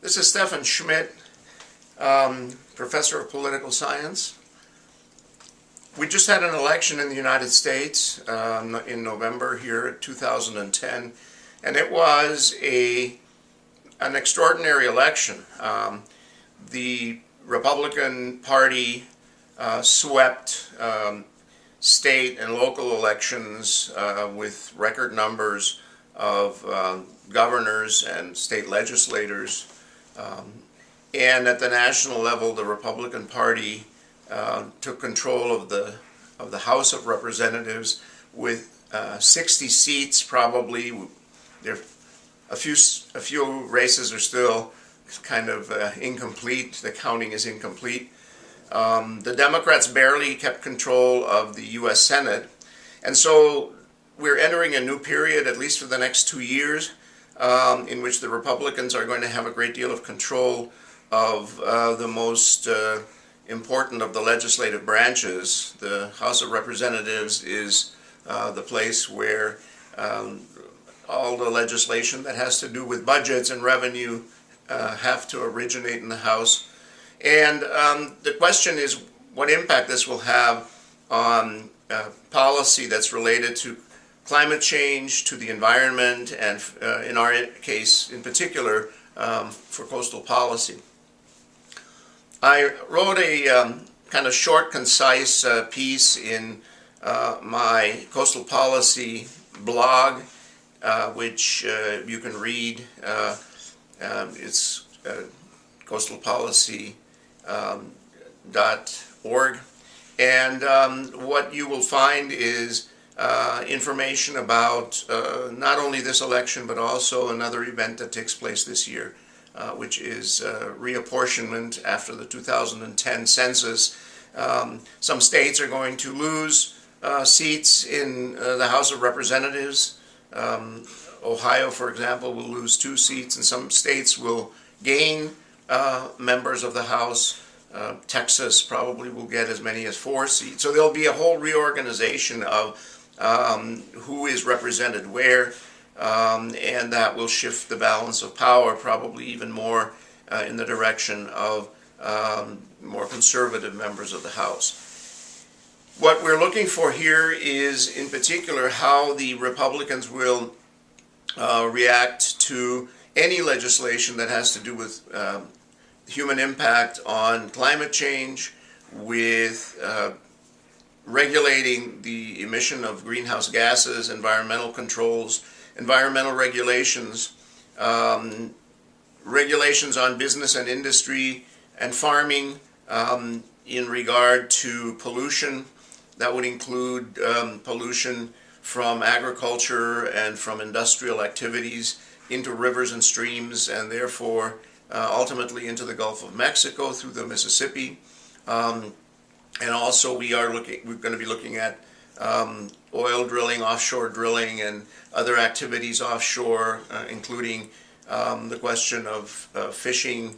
This is Stefan Schmidt, professor of political science. We just had an election in the United States in November here in 2010, and it was an extraordinary election. The Republican Party swept state and local elections with record numbers of governors and state legislators. And at the national level, the Republican Party took control of the House of Representatives with 60 seats. Probably there a few races are still kind of incomplete. The counting is incomplete. The Democrats barely kept control of the U.S. Senate, and so we're entering a new period, at least for the next 2 years, in which the Republicans are going to have a great deal of control of the most important of the legislative branches. The House of Representatives is the place where all the legislation that has to do with budgets and revenue have to originate in the House. And the question is what impact this will have on policy that's related to climate change, to the environment, and in our case in particular for coastal policy. I wrote a kind of short, concise piece in my coastal policy blog, which you can read. It's coastalpolicy.org, and what you will find is information about not only this election but also another event that takes place this year, which is reapportionment after the 2010 census. Some states are going to lose seats in the House of Representatives. Ohio, for example, will lose 2 seats, and some states will gain members of the House. Texas probably will get as many as 4 seats. So there'll be a whole reorganization of who is represented where, and that will shift the balance of power probably even more in the direction of more conservative members of the House. What we're looking for here is, in particular, how the Republicans will react to any legislation that has to do with human impact on climate change, with regulating the emission of greenhouse gases, environmental controls, environmental regulations, regulations on business and industry and farming in regard to pollution. That would include pollution from agriculture and from industrial activities into rivers and streams, and therefore ultimately into the Gulf of Mexico through the Mississippi. And also we're going to be looking at oil drilling, offshore drilling, and other activities offshore, including the question of fishing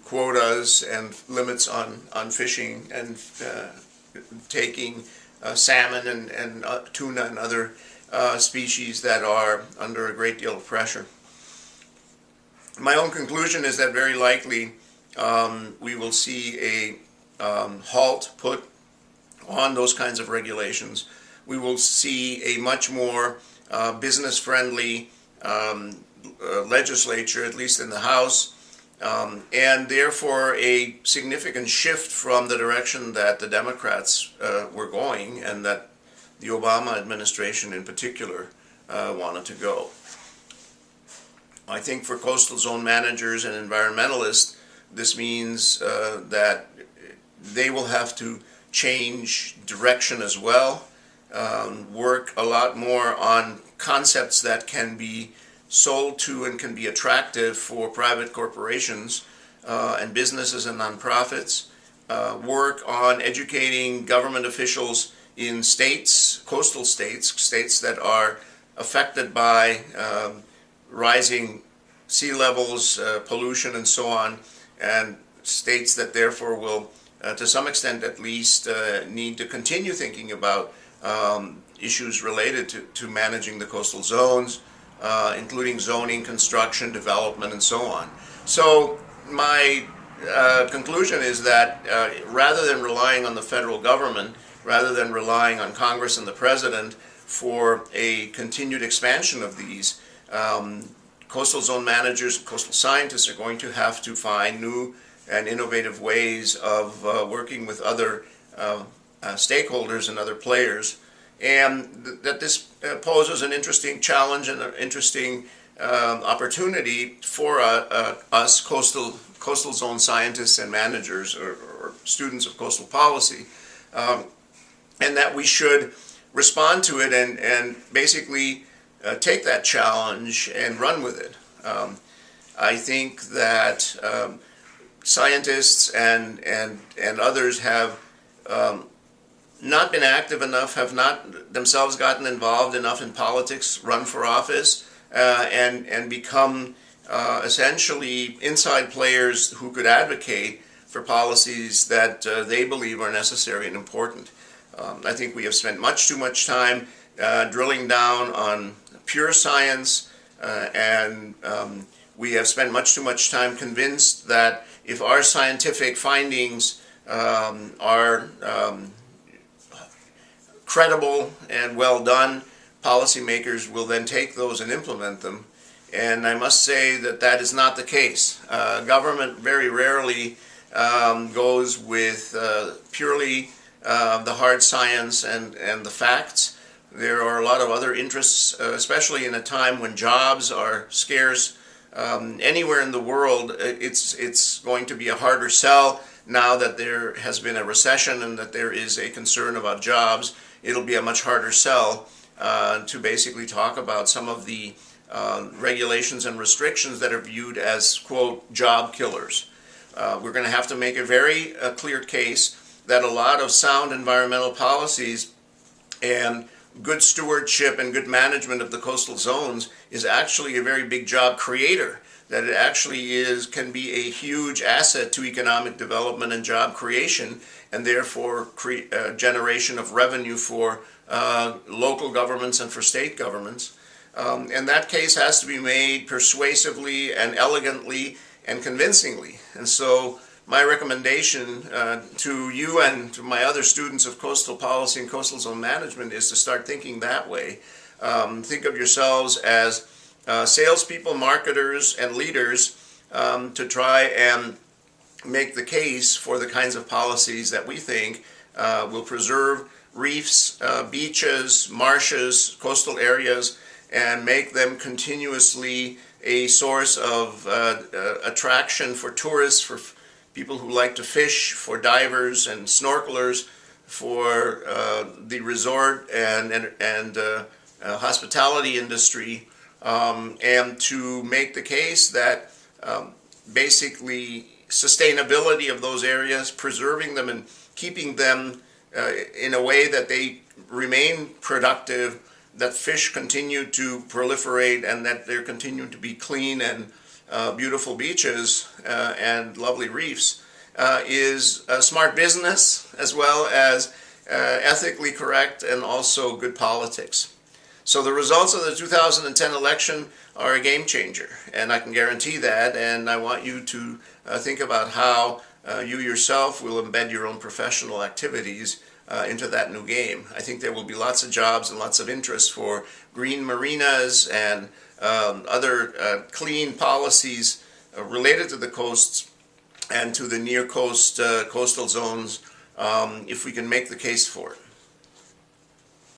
quotas and limits on fishing and taking salmon and tuna and other species that are under a great deal of pressure. My own conclusion is that very likely we will see a halt put on those kinds of regulations. We will see a much more business-friendly legislature, at least in the House, and therefore a significant shift from the direction that the Democrats were going and that the Obama administration in particular wanted to go. I think for coastal zone managers and environmentalists, this means that they will have to change direction as well, work a lot more on concepts that can be sold to and can be attractive for private corporations and businesses and nonprofits, work on educating government officials in states, coastal states, states that are affected by rising sea levels, pollution, and so on, and states that therefore will, to some extent at least, need to continue thinking about issues related to managing the coastal zones, including zoning, construction, development, and so on. So my conclusion is that rather than relying on the federal government, rather than relying on Congress and the President for a continued expansion of these, coastal zone managers, coastal scientists are going to have to find new and innovative ways of working with other stakeholders and other players, and that this poses an interesting challenge and an interesting opportunity for us coastal zone scientists and managers, or students of coastal policy, and that we should respond to it and basically take that challenge and run with it. I think that scientists and others have not been active enough, have not themselves gotten involved enough in politics, run for office, and become essentially inside players who could advocate for policies that they believe are necessary and important. I think we have spent much too much time drilling down on pure science, and we have spent much too much time convinced that if our scientific findings are credible and well done, policymakers will then take those and implement them. And I must say that that is not the case. Government very rarely goes with purely the hard science and the facts. There are a lot of other interests, especially in a time when jobs are scarce. Anywhere in the world, it's going to be a harder sell now that there has been a recession and that there is a concern about jobs. It'll be a much harder sell to basically talk about some of the regulations and restrictions that are viewed as, quote, job killers. We're going to have to make a very clear case that a lot of sound environmental policies and good stewardship and good management of the coastal zones is actually a very big job creator, that it actually can be a huge asset to economic development and job creation, and therefore generation of revenue for local governments and for state governments. And that case has to be made persuasively and elegantly and convincingly. And so my recommendation to you and to my other students of coastal policy and coastal zone management is to start thinking that way. Think of yourselves as salespeople, marketers, and leaders to try and make the case for the kinds of policies that we think will preserve reefs, beaches, marshes, coastal areas, and make them continuously a source of attraction for tourists, for people who like to fish, for divers and snorkelers, for the resort and hospitality industry, and to make the case that basically sustainability of those areas, preserving them and keeping them in a way that they remain productive, that fish continue to proliferate, and that there continue to be clean and beautiful beaches and lovely reefs, is a smart business as well as ethically correct and also good politics. So the results of the 2010 election are a game changer, and I can guarantee that, and I want you to think about how you yourself will embed your own professional activities into that new game. I think there will be lots of jobs and lots of interest for green marinas and other clean policies related to the coasts and to the near coast coastal zones if we can make the case for it.